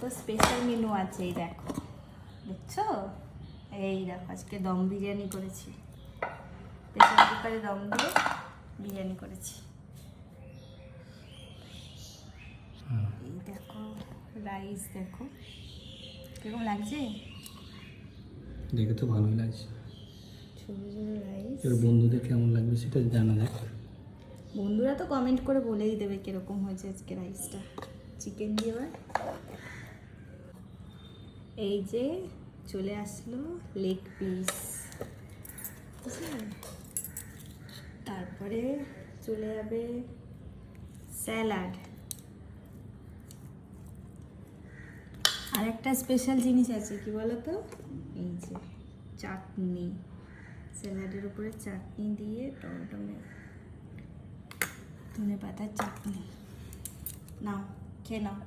তো special menu আছে, এই দেখো, দেখছো? এই দেখো, আজকে দম বিরিয়ানি করেছি, প্রেসার কুকারে দম দিয়ে বিরিয়ানি করেছি। এই দেখো রাইস, দেখো কিরকম লাগছে, দেখে তো ভালোই লাগছে। ছোটো ছোটো রাইস। এবার বন্ধুদের কেমন লাগবে সেটা জানা যাক। বন্ধুরা তো কমেন্ট করে বলেই দেবে কিরকম হয়েছে আজকে রাইসটা। চিকেন দিয়ে এবার এই যে চলে আসলো লেগ পিস, তারপরে চলে যাবে স্যালাড, আর একটা স্পেশাল জিনিস আছে, কি বলো তো, এই যে চাটনি, স্যালাডের উপরে চাটনি দিয়ে টমেটো ধনে পাতার চাটনি। নাও খেয়ে নাও।